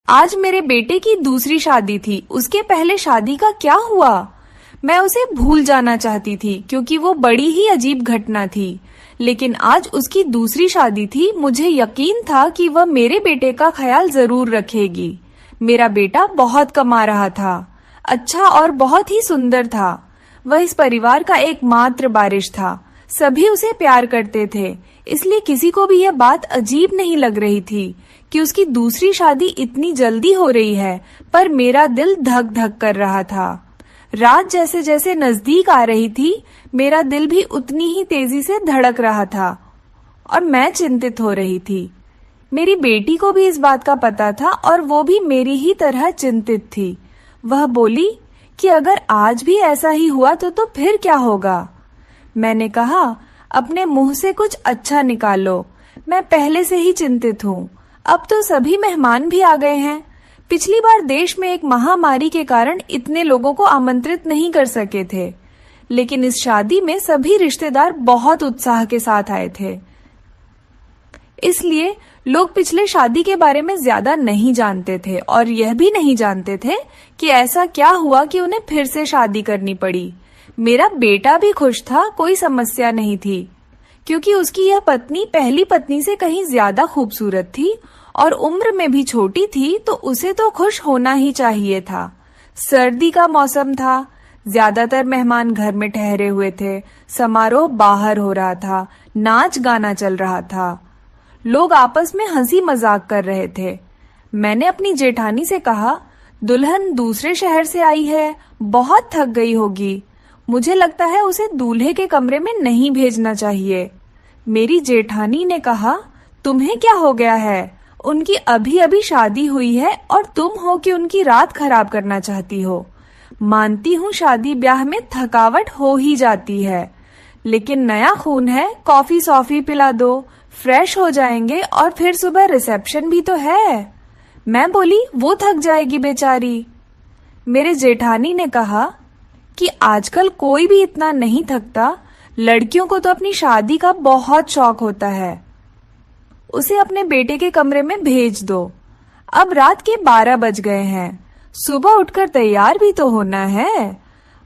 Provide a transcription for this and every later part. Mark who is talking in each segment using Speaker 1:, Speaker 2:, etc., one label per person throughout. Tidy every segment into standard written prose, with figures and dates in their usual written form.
Speaker 1: आज मेरे बेटे की दूसरी शादी थी। उसके पहले शादी का क्या हुआ? मैं उसे भूल जाना चाहती थी क्योंकि वो बड़ी ही अजीब घटना थी। लेकिन आज उसकी दूसरी शादी थी। मुझे यकीन था कि वह मेरे बेटे का ख्याल जरूर रखेगी। मेरा बेटा बहुत कमा रहा था, अच्छा और बहुत ही सुंदर था। वह इस परिवार का एकमात्र वारिस था। सभी उसे प्यार करते थे, इसलिए किसी को भी यह बात अजीब नहीं लग रही थी कि उसकी दूसरी शादी इतनी जल्दी हो रही है। पर मेरा दिल धक धक कर रहा था। रात जैसे जैसे नजदीक आ रही थी, मेरा दिल भी उतनी ही तेजी से धड़क रहा था और मैं चिंतित हो रही थी। मेरी बेटी को भी इस बात का पता था और वो भी मेरी ही तरह चिंतित थी। वह बोली कि अगर आज भी ऐसा ही हुआ तो फिर क्या होगा? मैंने कहा, अपने मुंह से कुछ अच्छा निकालो। मैं पहले से ही चिंतित हूँ। अब तो सभी मेहमान भी आ गए हैं। पिछली बार देश में एक महामारी के कारण इतने लोगों को आमंत्रित नहीं कर सके थे, लेकिन इस शादी में सभी रिश्तेदार बहुत उत्साह के साथ आए थे। इसलिए लोग पिछले शादी के बारे में ज्यादा नहीं जानते थे और यह भी नहीं जानते थे कि ऐसा क्या हुआ कि उन्हें फिर से शादी करनी पड़ी। मेरा बेटा भी खुश था, कोई समस्या नहीं थी, क्योंकि उसकी यह पत्नी पहली पत्नी से कहीं ज्यादा खूबसूरत थी और उम्र में भी छोटी थी, तो उसे तो खुश होना ही चाहिए था। सर्दी का मौसम था, ज्यादातर मेहमान घर में ठहरे हुए थे। समारोह बाहर हो रहा था, नाच गाना चल रहा था, लोग आपस में हंसी मजाक कर रहे थे। मैंने अपनी जेठानी से कहा, दुल्हन दूसरे शहर से आई है, बहुत थक गई होगी। मुझे लगता है उसे दूल्हे के कमरे में नहीं भेजना चाहिए। मेरी जेठानी ने कहा, तुम्हें क्या हो गया है? उनकी अभी अभी शादी हुई है और तुम हो कि उनकी रात खराब करना चाहती हो। मानती हूँ शादी ब्याह में थकावट हो ही जाती है, लेकिन नया खून है, कॉफी सॉफी पिला दो, फ्रेश हो जाएंगे और फिर सुबह रिसेप्शन भी तो है। मैं बोली, वो थक जाएगी बेचारी। मेरे जेठानी ने कहा कि आजकल कोई भी इतना नहीं थकता। लड़कियों को तो अपनी शादी का बहुत शौक होता है। उसे अपने बेटे के कमरे में भेज दो। अब रात के 12 बज गए हैं, सुबह उठकर तैयार भी तो होना है।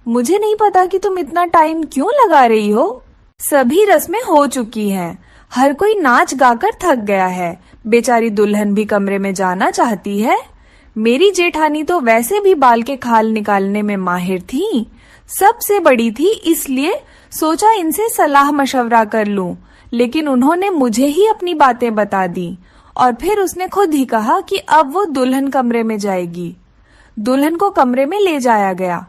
Speaker 1: मुझे नहीं पता कि तुम इतना टाइम क्यों लगा रही हो। सभी रस्में हो चुकी हैं, हर कोई नाच गाकर थक गया है। बेचारी दुल्हन भी कमरे में जाना चाहती है। मेरी जेठानी तो वैसे भी बाल के खाल निकालने में माहिर थी, सबसे बड़ी थी, इसलिए सोचा इनसे सलाह मशवरा कर लूं। लेकिन उन्होंने मुझे ही अपनी बातें बता दी और फिर उसने खुद ही कहा कि अब वो दुल्हन कमरे में जाएगी। दुल्हन को कमरे में ले जाया गया।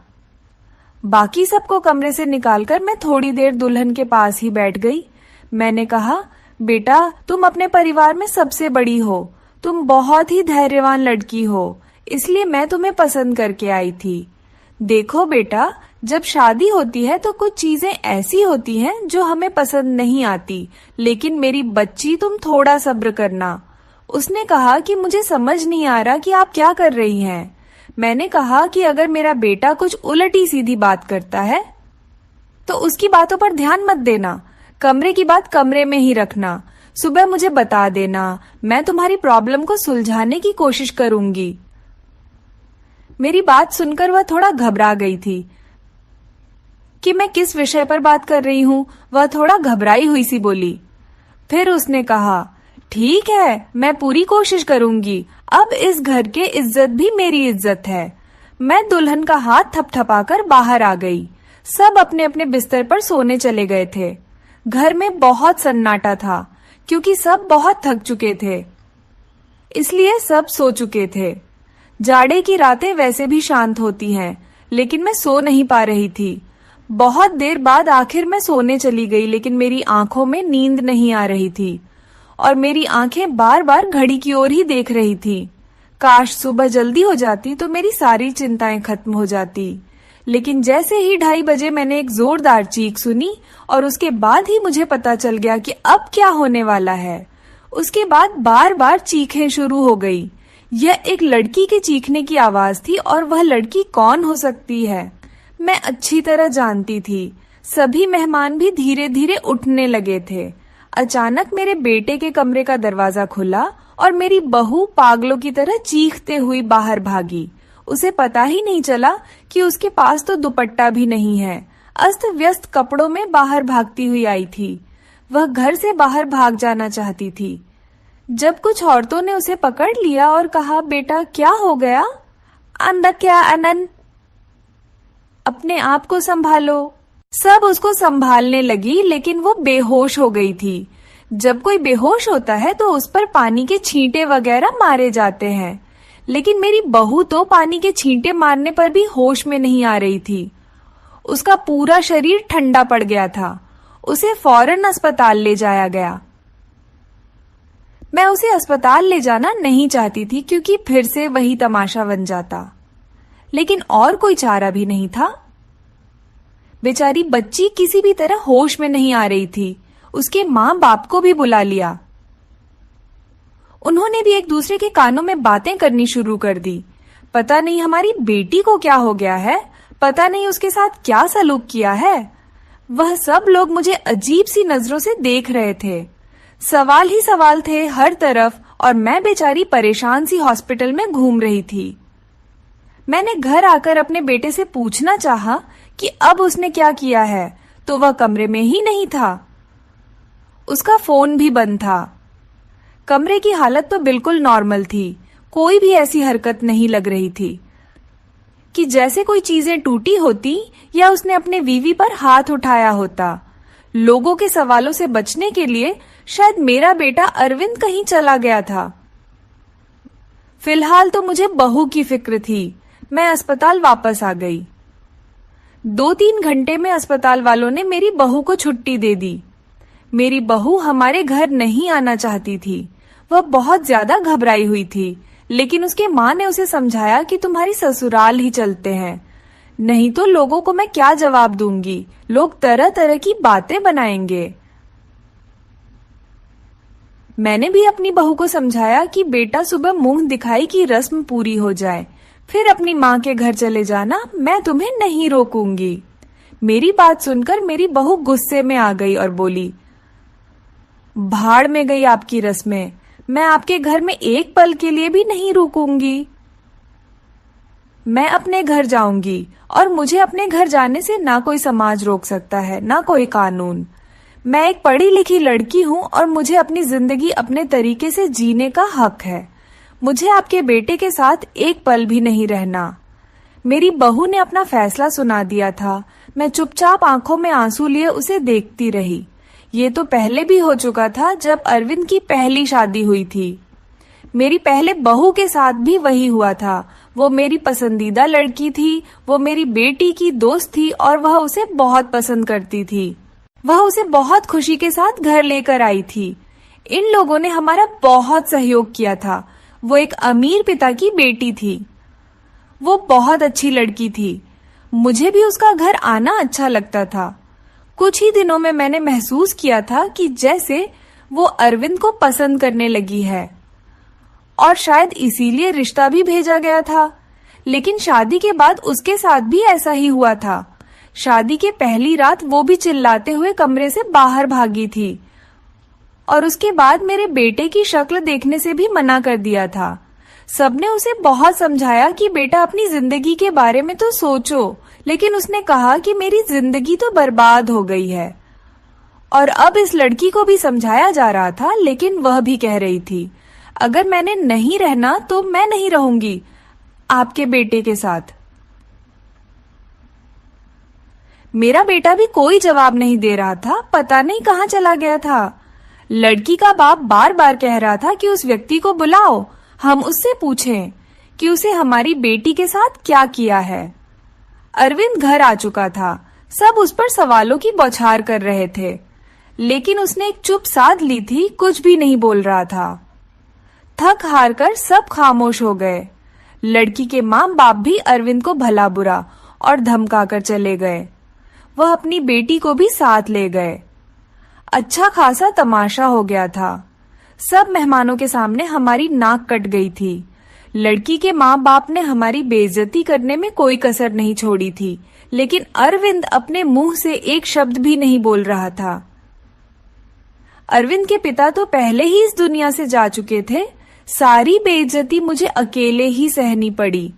Speaker 1: बाकी सबको कमरे से निकालकर मैं थोड़ी देर दुल्हन के पास ही बैठ गई। मैंने कहा, बेटा, तुम अपने परिवार में सबसे बड़ी हो, तुम बहुत ही धैर्यवान लड़की हो, इसलिए मैं तुम्हें पसंद करके आई थी। देखो बेटा, जब शादी होती है तो कुछ चीजें ऐसी होती हैं जो हमें पसंद नहीं आती, लेकिन मेरी बच्ची तुम थोड़ा सब्र करना। उसने कहा कि मुझे समझ नहीं आ रहा कि आप क्या कर रही हैं। मैंने कहा कि अगर मेरा बेटा कुछ उलटी सीधी बात करता है तो उसकी बातों पर ध्यान मत देना, कमरे की बात कमरे में ही रखना। सुबह मुझे बता देना, मैं तुम्हारी प्रॉब्लम को सुलझाने की कोशिश करूंगी। मेरी बात सुनकर वह थोड़ा घबरा गई थी कि मैं किस विषय पर बात कर रही हूँ। वह थोड़ा घबराई हुई सी बोली। फिर उसने कहा, ठीक है, मैं पूरी कोशिश करूंगी। अब इस घर के इज्जत भी मेरी इज्जत है। मैं दुल्हन का हाथ थपथपाकर बाहर आ गई। सब अपने अपने बिस्तर पर सोने चले गए थे। घर में बहुत सन्नाटा था क्योंकि सब बहुत थक चुके थे, इसलिए सब सो चुके थे। जाड़े की रातें वैसे भी शांत होती हैं, लेकिन मैं सो नहीं पा रही थी। बहुत देर बाद आखिर मैं सोने चली गई, लेकिन मेरी आंखों में नींद नहीं आ रही थी और मेरी आंखें बार बार घड़ी की ओर ही देख रही थी। काश सुबह जल्दी हो जाती तो मेरी सारी चिंताएं खत्म हो जाती। लेकिन जैसे ही 2:30 बजे मैंने एक जोरदार चीख सुनी और उसके बाद ही मुझे पता चल गया कि अब क्या होने वाला है। उसके बाद बार बार चीखें शुरू हो गई। यह एक लड़की के चीखने की आवाज थी और वह लड़की कौन हो सकती है, मैं अच्छी तरह जानती थी। सभी मेहमान भी धीरे धीरे उठने लगे थे। अचानक मेरे बेटे के कमरे का दरवाजा खुला और मेरी बहू पागलों की तरह चीखते हुई बाहर भागी। उसे पता ही नहीं चला कि उसके पास तो दुपट्टा भी नहीं है। अस्त व्यस्त कपड़ों में बाहर भागती हुई आई थी। वह घर से बाहर भाग जाना चाहती थी। जब कुछ औरतों ने उसे पकड़ लिया और कहा, बेटा क्या हो गया? अंदर क्या अनन, अपने आप को संभालो। सब उसको संभालने लगी, लेकिन वो बेहोश हो गई थी। जब कोई बेहोश होता है तो उस पर पानी के छींटे वगैरह मारे जाते हैं, लेकिन मेरी बहू तो पानी के छींटे मारने पर भी होश में नहीं आ रही थी। उसका पूरा शरीर ठंडा पड़ गया था। उसे फौरन अस्पताल ले जाया गया। मैं उसे अस्पताल ले जाना नहीं चाहती थी, क्योंकि फिर से वही तमाशा बन जाता, लेकिन और कोई चारा भी नहीं था। बेचारी बच्ची किसी भी तरह होश में नहीं आ रही थी। उसके माँ बाप को भी बुला लिया। उन्होंने भी एक दूसरे के कानों में बातें करनी शुरू कर दी। पता नहीं हमारी बेटी को क्या हो गया है, पता नहीं उसके साथ क्या सलूक किया है। वह सब लोग मुझे अजीब सी नजरों से देख रहे थे। सवाल ही सवाल थे हर तरफ, और मैं बेचारी परेशान सी हॉस्पिटल में घूम रही थी। मैंने घर आकर अपने बेटे से पूछना चाहा कि अब उसने क्या किया है, तो वह कमरे में ही नहीं था। उसका फोन भी बंद था। कमरे की हालत तो बिल्कुल नॉर्मल थी। कोई भी ऐसी हरकत नहीं लग रही थी कि जैसे कोई चीजें टूटी होती या उसने अपने वीवी पर हाथ उठाया होता। लोगों के सवालों से बचने के लिए शायद मेरा बेटा अरविंद कहीं चला गया था। फिलहाल तो मुझे बहू की फिक्र थी। मैं अस्पताल वापस आ गई। 2-3 घंटे में अस्पताल वालों ने मेरी बहू को छुट्टी दे दी। मेरी बहू हमारे घर नहीं आना चाहती थी। वह बहुत ज्यादा घबराई हुई थी, लेकिन उसके माँ ने उसे समझाया कि तुम्हारी ससुराल ही चलते हैं, नहीं तो लोगों को मैं क्या जवाब दूंगी। लोग तरह तरह की बातें बनाएंगे। मैंने भी अपनी बहू को समझाया कि बेटा सुबह मुंह दिखाई की रस्म पूरी हो जाए, फिर अपनी माँ के घर चले जाना, मैं तुम्हें नहीं रोकूंगी। मेरी बात सुनकर मेरी बहू गुस्से में आ गई और बोली, भाड़ में गई आपकी रस्में, मैं आपके घर में एक पल के लिए भी नहीं रुकूंगी। मैं अपने घर जाऊंगी, और मुझे अपने घर जाने से ना कोई समाज रोक सकता है, ना कोई कानून। मैं एक पढ़ी लिखी लड़की हूँ और मुझे अपनी जिंदगी अपने तरीके से जीने का हक है। मुझे आपके बेटे के साथ एक पल भी नहीं रहना। मेरी बहू ने अपना फैसला सुना दिया था। मैं चुपचाप आंखों में आंसू लिए उसे देखती रही। ये तो पहले भी हो चुका था, जब अरविंद की पहली शादी हुई थी। मेरी पहले बहू के साथ भी वही हुआ था। वो मेरी पसंदीदा लड़की थी, वो मेरी बेटी की दोस्त थी और वह उसे बहुत पसंद करती थी। वह उसे बहुत खुशी के साथ घर लेकर आई थी। इन लोगों ने हमारा बहुत सहयोग किया था। वो एक अमीर पिता की बेटी थी। वो बहुत अच्छी लड़की थी। मुझे भी उसका घर आना अच्छा लगता था। कुछ ही दिनों में मैंने महसूस किया था कि जैसे वो अरविंद को पसंद करने लगी है, और शायद इसीलिए रिश्ता भी भेजा गया था। लेकिन शादी के बाद उसके साथ भी ऐसा ही हुआ था। शादी के पहली रात वो भी चिल्लाते हुए कमरे से बाहर भागी थी, और उसके बाद मेरे बेटे की शक्ल देखने से भी मना कर दिया था। सबने उसे बहुत समझाया कि बेटा अपनी जिंदगी के बारे में तो सोचो, लेकिन उसने कहा कि मेरी जिंदगी तो बर्बाद हो गई है। और अब इस लड़की को भी समझाया जा रहा था, लेकिन वह भी कह रही थी, अगर मैंने नहीं रहना तो मैं नहीं रहूंगी आपके बेटे के साथ। मेरा बेटा भी कोई जवाब नहीं दे रहा था। पता नहीं कहाँ चला गया था। लड़की का बाप बार बार कह रहा था कि उस व्यक्ति को बुलाओ, हम उससे पूछें कि उसे हमारी बेटी के साथ क्या किया है। अरविंद घर आ चुका था। सब उस पर सवालों की बौछार कर रहे थे, लेकिन उसने एक चुप साध ली थी, कुछ भी नहीं बोल रहा था। थक हार कर सब खामोश हो गए। लड़की के माँ बाप भी अरविंद को भला बुरा और धमका कर चले गए। वह अपनी बेटी को भी साथ ले गए। अच्छा खासा तमाशा हो गया था। सब मेहमानों के सामने हमारी नाक कट गई थी। लड़की के माँ बाप ने हमारी बेइज्जती करने में कोई कसर नहीं छोड़ी थी, लेकिन अरविंद अपने मुंह से एक शब्द भी नहीं बोल रहा था। अरविंद के पिता तो पहले ही इस दुनिया से जा चुके थे। सारी बेइज्जती मुझे अकेले ही सहनी पड़ी।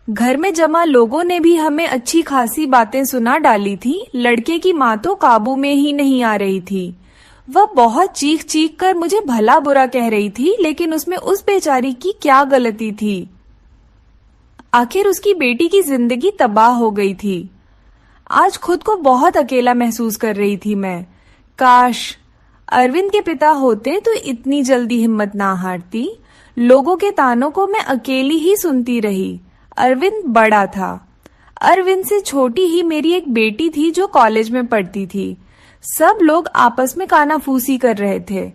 Speaker 1: घर में जमा लोगों ने भी हमें अच्छी खासी बातें सुना डाली थी। लड़के की माँ तो काबू में ही नहीं आ रही थी। वह बहुत चीख चीख कर मुझे भला बुरा कह रही थी, लेकिन उसमें उस बेचारी की क्या गलती थी। आखिर उसकी बेटी की जिंदगी तबाह हो गई थी। आज खुद को बहुत अकेला महसूस कर रही थी मैं। काश अरविंद के पिता होते तो इतनी जल्दी हिम्मत ना हारती। लोगों के तानों को मैं अकेली ही सुनती रही। अरविंद बड़ा था। अरविंद से छोटी ही मेरी एक बेटी थी जो कॉलेज में पढ़ती थी। सब लोग आपस में कानाफूसी कर रहे थे।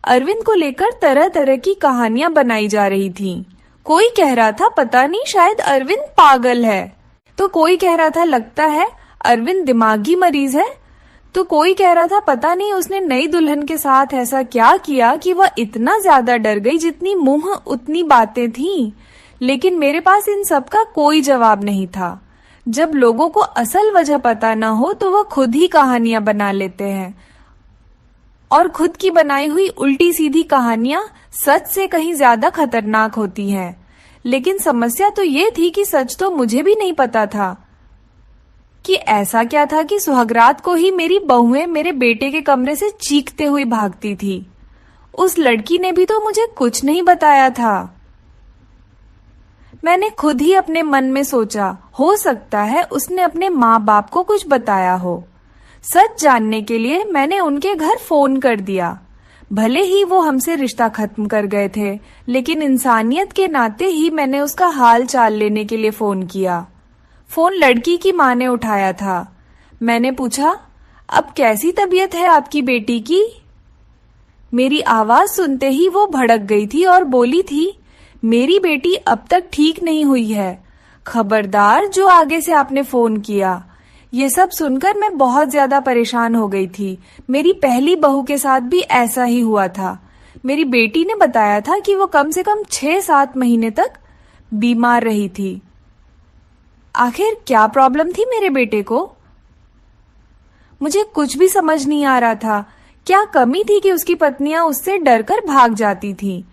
Speaker 1: अरविंद को लेकर तरह तरह की कहानियां बनाई जा रही थीं। कोई कह रहा था पता नहीं शायद अरविंद पागल है, तो कोई कह रहा था लगता है अरविंद दिमागी मरीज है, तो कोई कह रहा था पता नहीं उसने नई दुल्हन के साथ ऐसा क्या किया कि वह इतना ज्यादा डर गई, जितनी मुंह उतनी बातें थीं। लेकिन मेरे पास इन सब का कोई जवाब नहीं था। जब लोगों को असल वजह पता न हो तो वह खुद ही कहानियां बना लेते हैं, और खुद की बनाई हुई उल्टी सीधी कहानियां सच से कहीं ज्यादा खतरनाक होती हैं। लेकिन समस्या तो ये थी कि सच तो मुझे भी नहीं पता था कि ऐसा क्या था कि सुहागरात को ही मेरी बहुएं मेरे बेटे के कमरे से चीखते हुए भागती थी। उस लड़की ने भी तो मुझे कुछ नहीं बताया था। मैंने खुद ही अपने मन में सोचा, हो सकता है उसने अपने माँ बाप को कुछ बताया हो। सच जानने के लिए मैंने उनके घर फोन कर दिया। भले ही वो हमसे रिश्ता खत्म कर गए थे, लेकिन इंसानियत के नाते ही मैंने उसका हाल चाल लेने के लिए फोन किया। फोन लड़की की माँ ने उठाया था। मैंने पूछा, अब कैसी तबीयत है आपकी बेटी की? मेरी आवाज सुनते ही वो भड़क गई थी और बोली थी, मेरी बेटी अब तक ठीक नहीं हुई है। खबरदार जो आगे से आपने फोन किया। ये सब सुनकर मैं बहुत ज्यादा परेशान हो गई थी। मेरी पहली बहू के साथ भी ऐसा ही हुआ था। मेरी बेटी ने बताया था कि वो कम से कम 6-7 महीने तक बीमार रही थी। आखिर क्या प्रॉब्लम थी मेरे बेटे को? मुझे कुछ भी समझ नहीं आ रहा था। क्या कमी थी कि उसकी पत्नियां उससे डरकर भाग जाती थीं?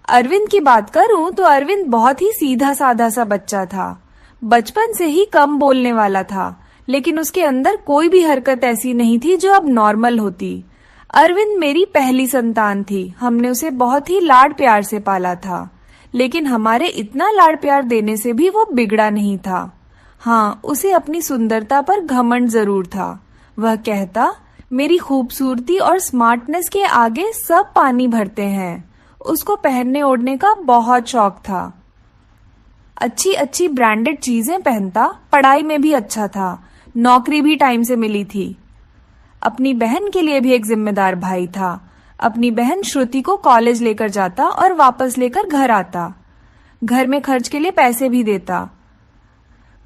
Speaker 1: अरविंद की बात करूं तो अरविंद बहुत ही सीधा साधा सा बच्चा था। बचपन से ही कम बोलने वाला था, लेकिन उसके अंदर कोई भी हरकत ऐसी नहीं थी जो अब नॉर्मल होती। अरविंद मेरी पहली संतान थी। हमने उसे बहुत ही लाड प्यार से पाला था, लेकिन हमारे इतना लाड प्यार देने से भी वो बिगड़ा नहीं था। हाँ, उसे अपनी सुंदरता पर घमंड जरूर था। वह कहता, मेरी खूबसूरती और स्मार्टनेस के आगे सब पानी भरते हैं। उसको पहनने ओढ़ने का बहुत शौक था। अच्छी अच्छी ब्रांडेड चीजें पहनता, पढ़ाई में भी अच्छा था, नौकरी भी टाइम से मिली थी। अपनी बहन के लिए भी एक जिम्मेदार भाई था। अपनी बहन श्रुति को कॉलेज लेकर जाता और वापस लेकर घर आता। घर में खर्च के लिए पैसे भी देता।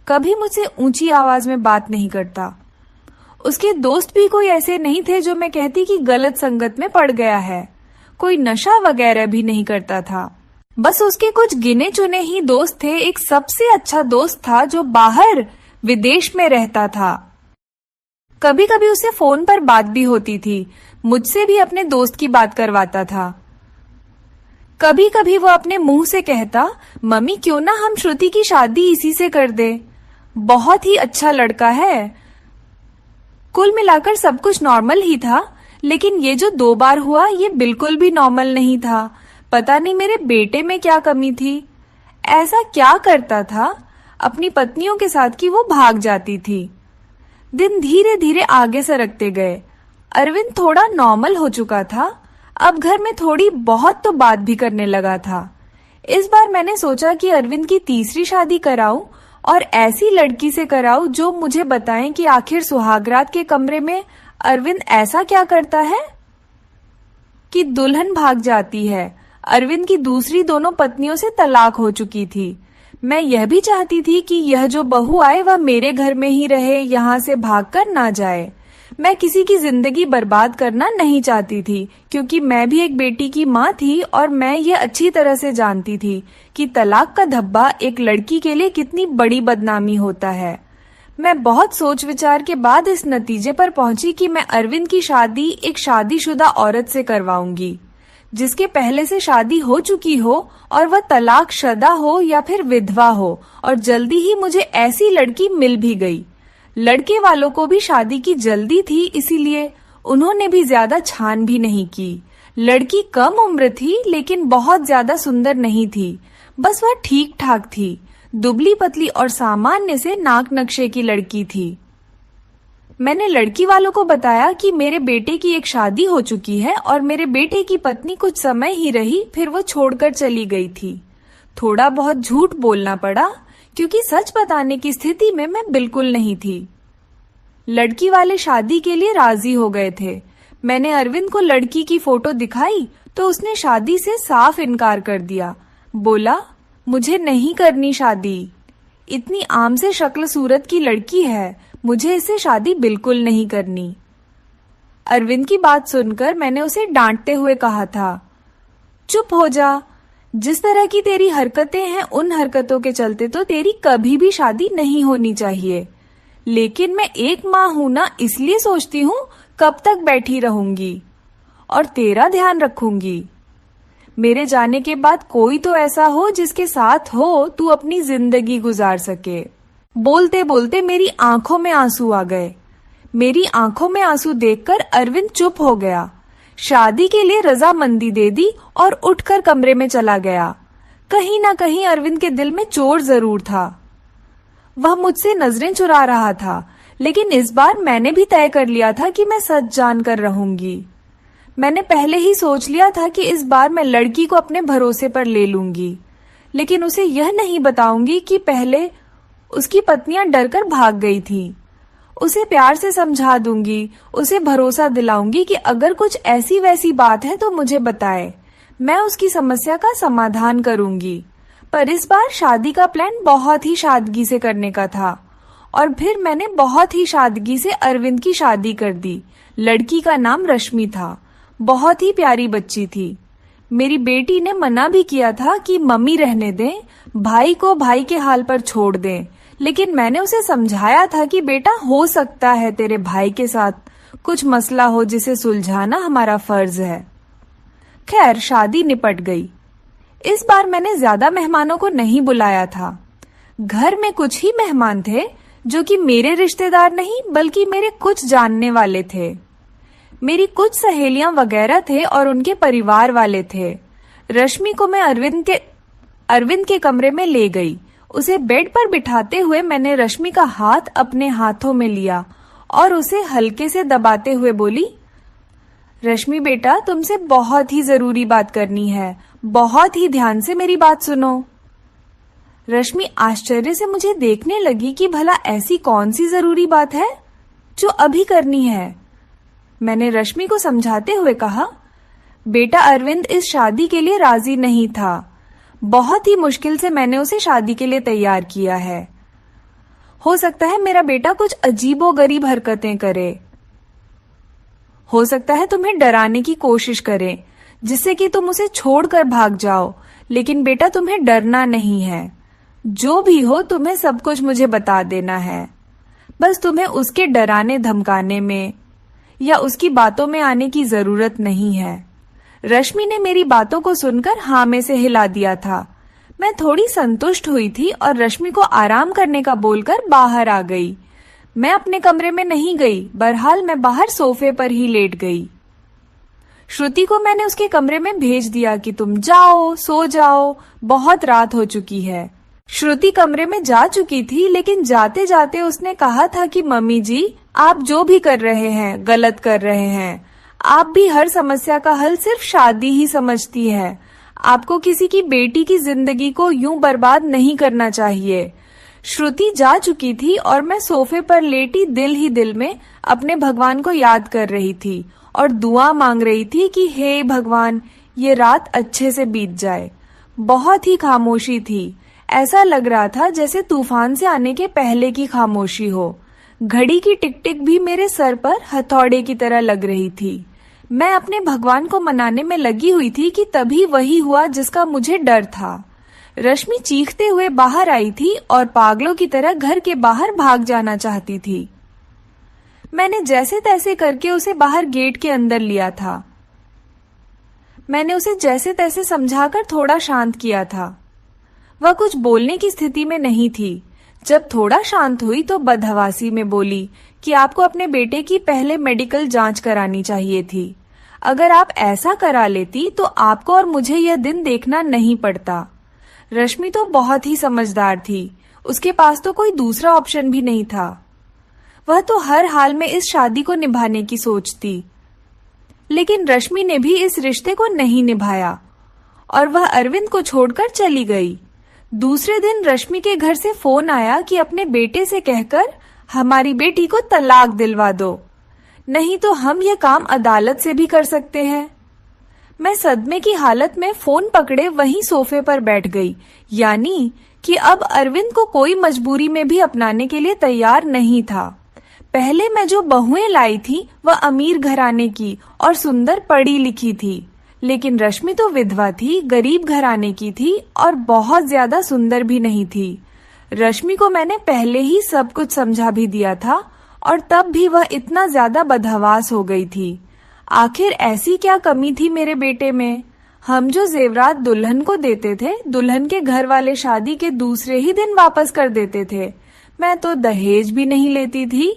Speaker 1: कभी मुझसे ऊंची आवाज में बात नहीं करता। उसके दोस्त भी कोई ऐसे नहीं थे जो मैं कहती कि गलत संगत में पड़ गया है। कोई नशा वगैरह भी नहीं करता था। बस उसके कुछ गिने चुने ही दोस्त थे। एक सबसे अच्छा दोस्त था जो बाहर विदेश में रहता था। कभी कभी उसे फोन पर बात भी होती थी। मुझसे भी अपने दोस्त की बात करवाता था। कभी कभी वो अपने मुंह से कहता, मम्मी क्यों ना हम श्रुति की शादी इसी से कर दे, बहुत ही अच्छा लड़का है। कुल मिलाकर सब कुछ नॉर्मल ही था, लेकिन ये जो 2 बार हुआ ये बिल्कुल भी नॉर्मल नहीं था। पता नहीं मेरे बेटे में क्या कमी थी। ऐसा क्या करता था अपनी पत्नियों के साथ कि वो भाग जाती थी। दिन धीरे धीरे आगे सरकते गए। अरविंद थोड़ा नॉर्मल हो चुका था। अब घर में थोड़ी बहुत तो बात भी करने लगा था। इस बार मैंने सोचा कि अरविंद की तीसरी शादी कराऊं और ऐसी लड़की से कराऊं जो मुझे बताएं कि आखिर सुहागरात के कमरे में अरविंद ऐसा क्या करता है कि दुल्हन भाग जाती है। अरविंद की दूसरी दोनों पत्नियों से तलाक हो चुकी थी। मैं यह भी चाहती थी कि यह जो बहू आए वह मेरे घर में ही रहे, यहाँ से भागकर ना जाए। मैं किसी की जिंदगी बर्बाद करना नहीं चाहती थी, क्योंकि मैं भी एक बेटी की माँ थी और मैं ये अच्छी तरह से जानती थी कि तलाक का धब्बा एक लड़की के लिए कितनी बड़ी बदनामी होता है। मैं बहुत सोच विचार के बाद इस नतीजे पर पहुंची कि मैं अरविंद की शादी एक शादीशुदा औरत से करवाऊंगी। जिसके पहले से शादी हो चुकी हो और वह तलाकशुदा हो या फिर विधवा हो, और जल्दी ही मुझे ऐसी लड़की मिल भी गई। लड़के वालों को भी शादी की जल्दी थी, इसीलिए उन्होंने भी ज्यादा छान भी नहीं की। लड़की कम उम्र थी लेकिन बहुत ज्यादा सुंदर नहीं थी, बस वह ठीक ठाक थी। दुबली पतली और सामान्य से नाक नक्शे की लड़की थी। मैंने लड़की वालों को बताया कि मेरे बेटे की एक शादी हो चुकी है और मेरे बेटे की पत्नी कुछ समय ही रही, फिर वो छोड़कर चली गई थी। थोड़ा बहुत झूठ बोलना पड़ा क्योंकि सच बताने की स्थिति में मैं बिल्कुल नहीं थी। लड़की वाले शादी के लिए राजी हो गए थे। मैंने अरविंद को लड़की की फोटो दिखाई तो उसने शादी से साफ इनकार कर दिया। बोला, मुझे नहीं करनी शादी, इतनी आम से शक्ल सूरत की लड़की है, मुझे इससे शादी बिल्कुल नहीं करनी। अरविंद की बात सुनकर मैंने उसे डांटते हुए कहा था, चुप हो जा, जिस तरह की तेरी हरकतें हैं उन हरकतों के चलते तो तेरी कभी भी शादी नहीं होनी चाहिए। लेकिन मैं एक माँ हूं ना, इसलिए सोचती हूँ कब तक बैठी रहूंगी और तेरा ध्यान रखूंगी। मेरे जाने के बाद कोई तो ऐसा हो जिसके साथ हो तू अपनी जिंदगी गुजार सके। बोलते बोलते मेरी आंखों में आंसू आ गए। मेरी आंखों में आंसू देखकर अरविंद चुप हो गया, शादी के लिए रजामंदी दे दी और उठकर कमरे में चला गया। कहीं ना कहीं अरविंद के दिल में चोट जरूर था। वह मुझसे नजरें चुरा रहा था, लेकिन इस बार मैंने भी तय कर लिया था कि मैं सच जानकर रहूंगी। मैंने पहले ही सोच लिया था कि इस बार मैं लड़की को अपने भरोसे पर ले लूंगी, लेकिन उसे यह नहीं बताऊंगी कि पहले उसकी पत्नियां डरकर भाग गई थी। उसे प्यार से समझा दूंगी, उसे भरोसा दिलाऊंगी कि अगर कुछ ऐसी वैसी बात है तो मुझे बताए, मैं उसकी समस्या का समाधान करूंगी। पर इस बार शादी का प्लान बहुत ही सादगी से करने का था और फिर मैंने बहुत ही सादगी से अरविंद की शादी कर दी। लड़की का नाम रश्मि था, बहुत ही प्यारी बच्ची थी। मेरी बेटी ने मना भी किया था कि मम्मी रहने दें, भाई को भाई के हाल पर छोड़ दें, लेकिन मैंने उसे समझाया था कि बेटा, हो सकता है तेरे भाई के साथ कुछ मसला हो जिसे सुलझाना हमारा फर्ज है। खैर, शादी निपट गई। इस बार मैंने ज्यादा मेहमानों को नहीं बुलाया था। घर में कुछ ही मेहमान थे जो कि मेरे रिश्तेदार नहीं बल्कि मेरे कुछ जानने वाले थे। मेरी कुछ सहेलियां वगैरह थे और उनके परिवार वाले थे। रश्मि को मैं अरविंद के कमरे में ले गई। उसे बेड पर बिठाते हुए मैंने रश्मि का हाथ अपने हाथों में लिया और उसे हल्के से दबाते हुए बोली, रश्मि बेटा, तुमसे बहुत ही जरूरी बात करनी है, बहुत ही ध्यान से मेरी बात सुनो। रश्मि आश्चर्य से मुझे देखने लगी कि भला ऐसी कौन सी जरूरी बात है जो अभी करनी है। मैंने रश्मि को समझाते हुए कहा, बेटा, अरविंद इस शादी के लिए राजी नहीं था। बहुत ही मुश्किल से मैंने उसे शादी के लिए तैयार किया है। हो सकता है मेरा बेटा कुछ अजीबोगरीब हरकतें करे, हो सकता है तुम्हें डराने की कोशिश करे जिससे कि तुम उसे छोड़कर भाग जाओ, लेकिन बेटा तुम्हें डरना नहीं है। जो भी हो तुम्हें सब कुछ मुझे बता देना है। बस तुम्हें उसके डराने धमकाने में या उसकी बातों में आने की जरूरत नहीं है। रश्मि ने मेरी बातों को सुनकर हाँ में से हिला दिया था। मैं थोड़ी संतुष्ट हुई थी और रश्मि को आराम करने का बोलकर बाहर आ गई। मैं अपने कमरे में नहीं गई, बहरहाल मैं बाहर सोफे पर ही लेट गई। श्रुति को मैंने उसके कमरे में भेज दिया कि तुम जाओ, सो जाओ, बहुत रात हो चुकी है। श्रुति कमरे में जा चुकी थी, लेकिन जाते जाते उसने कहा था कि मम्मी जी, आप जो भी कर रहे हैं गलत कर रहे हैं। आप भी हर समस्या का हल सिर्फ शादी ही समझती है। आपको किसी की बेटी की जिंदगी को यूं बर्बाद नहीं करना चाहिए। श्रुति जा चुकी थी और मैं सोफे पर लेटी दिल ही दिल में अपने भगवान को याद कर रही थी और दुआ मांग रही थी कि हे भगवान, ये रात अच्छे से बीत जाए। बहुत ही खामोशी थी। ऐसा लग रहा था जैसे तूफान से आने के पहले की खामोशी हो। घड़ी की टिक टिक भी मेरे सर पर हथौड़े की तरह लग रही थी। मैं अपने भगवान को मनाने में लगी हुई थी कि तभी वही हुआ जिसका मुझे डर था। रश्मि चीखते हुए बाहर आई थी और पागलों की तरह घर के बाहर भाग जाना चाहती थी। मैंने जैसे तैसे करके उसे बाहर गेट के अंदर लिया था। मैंने उसे जैसे तैसे समझाकर थोड़ा शांत किया था। वह कुछ बोलने की स्थिति में नहीं थी। जब थोड़ा शांत हुई तो बदहवासी में बोली कि आपको अपने बेटे की पहले मेडिकल जांच करानी चाहिए थी। अगर आप ऐसा करा लेती तो आपको और मुझे यह दिन देखना नहीं पड़ता। रश्मि तो बहुत ही समझदार थी, उसके पास तो कोई दूसरा ऑप्शन भी नहीं था। वह तो हर हाल में इस शादी को निभाने की सोचती, लेकिन रश्मि ने भी इस रिश्ते को नहीं निभाया और वह अरविंद को छोड़कर चली गई। दूसरे दिन रश्मि के घर से फोन आया कि अपने बेटे से कहकर हमारी बेटी को तलाक दिलवा दो, नहीं तो हम यह काम अदालत से भी कर सकते हैं। मैं सदमे की हालत में फोन पकड़े वहीं सोफे पर बैठ गई, यानी कि अब अरविंद को कोई मजबूरी में भी अपनाने के लिए तैयार नहीं था। पहले मैं जो बहुएं लाई थी वह अमीर घराने की और सुंदर पढ़ी लिखी थी, लेकिन रश्मि तो विधवा थी, गरीब घराने की थी और बहुत ज्यादा सुंदर भी नहीं थी। रश्मि को मैंने पहले ही सब कुछ समझा भी दिया था और तब भी वह इतना ज्यादा बदहवास हो गई थी। आखिर ऐसी क्या कमी थी मेरे बेटे में? हम जो जेवरात दुल्हन को देते थे, दुल्हन के घर वाले शादी के दूसरे ही दिन वापस कर देते थे। मैं तो दहेज भी नहीं लेती थी।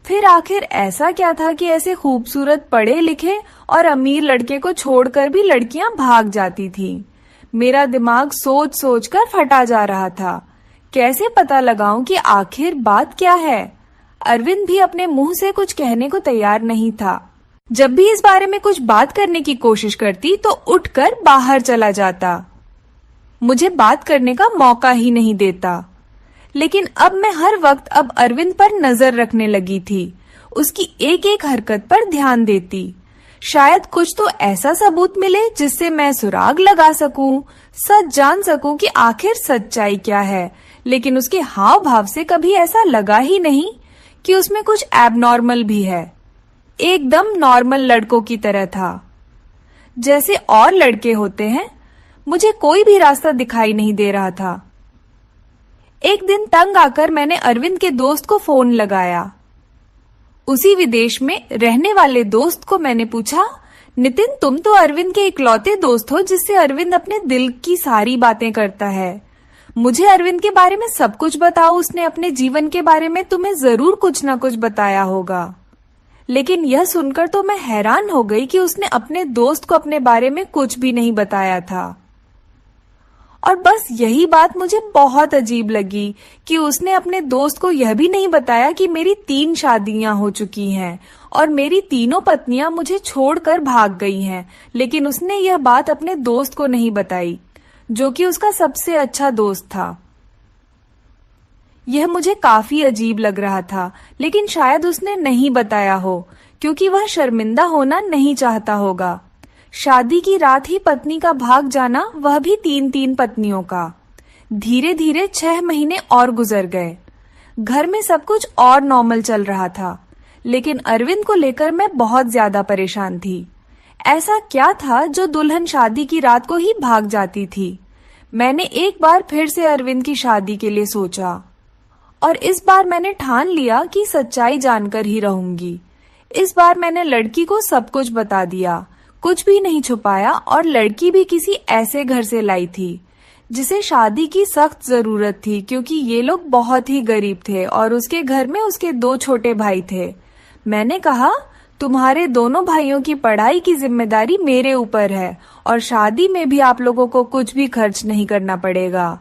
Speaker 1: फिर आखिर ऐसा क्या था कि ऐसे खूबसूरत पढ़े लिखे और अमीर लड़के को छोड़कर भी लड़कियां भाग जाती थी? मेरा दिमाग सोच सोच कर फटा जा रहा था। कैसे पता लगाऊं कि आखिर बात क्या है? अरविंद भी अपने मुंह से कुछ कहने को तैयार नहीं था। जब भी इस बारे में कुछ बात करने की कोशिश करती तो उठकर बाहर चला जाता, मुझे बात करने का मौका ही नहीं देता। लेकिन अब मैं हर वक्त अब अरविंद पर नजर रखने लगी थी, उसकी एक एक हरकत पर ध्यान देती। शायद कुछ तो ऐसा सबूत मिले जिससे मैं सुराग लगा सकूं, सच जान सकूं कि आखिर सच्चाई क्या है। लेकिन उसके हाव भाव से कभी ऐसा लगा ही नहीं कि उसमें कुछ एबनॉर्मल भी है। एकदम नॉर्मल लड़कों की तरह था, जैसे और लड़के होते हैं। मुझे कोई भी रास्ता दिखाई नहीं दे रहा था। एक दिन तंग आकर मैंने अरविंद के दोस्त को फोन लगाया। उसी विदेश में रहने वाले दोस्त को मैंने पूछा, नितिन, तुम तो अरविंद के इकलौते दोस्त हो जिससे अरविंद अपने दिल की सारी बातें करता है। मुझे अरविंद के बारे में सब कुछ बताओ, उसने अपने जीवन के बारे में तुम्हें जरूर कुछ ना कुछ बताया होगा। लेकिन यह सुनकर तो मैं हैरान हो गई कि उसने अपने दोस्त को अपने बारे में कुछ भी नहीं बताया था। और बस यही बात मुझे बहुत अजीब लगी कि उसने अपने दोस्त को यह भी नहीं बताया कि मेरी 3 शादियां हो चुकी हैं और मेरी तीनों पत्नियां मुझे छोड़कर भाग गई हैं। लेकिन उसने यह बात अपने दोस्त को नहीं बताई, जो कि उसका सबसे अच्छा दोस्त था। यह मुझे काफी अजीब लग रहा था, लेकिन शायद उसने नहीं बताया हो क्योंकि वह शर्मिंदा होना नहीं चाहता होगा। शादी की रात ही पत्नी का भाग जाना, वह भी 3-3 पत्नियों का। धीरे धीरे 6 महीने और गुजर गए। घर में सब कुछ और नॉर्मल चल रहा था, लेकिन अरविंद को लेकर मैं बहुत ज्यादा परेशान थी। ऐसा क्या था जो दुल्हन शादी की रात को ही भाग जाती थी? मैंने एक बार फिर से अरविंद की शादी के लिए सोचा और इस बार मैंने ठान लिया कि सच्चाई जानकर ही रहूंगी। इस बार मैंने लड़की को सब कुछ बता दिया, कुछ भी नहीं छुपाया। और लड़की भी किसी ऐसे घर से लाई थी जिसे शादी की सख्त जरूरत थी, क्योंकि ये लोग बहुत ही गरीब थे और उसके घर में उसके 2 छोटे भाई थे। मैंने कहा, तुम्हारे दोनों भाइयों की पढ़ाई की जिम्मेदारी मेरे ऊपर है और शादी में भी आप लोगों को कुछ भी खर्च नहीं करना पड़ेगा।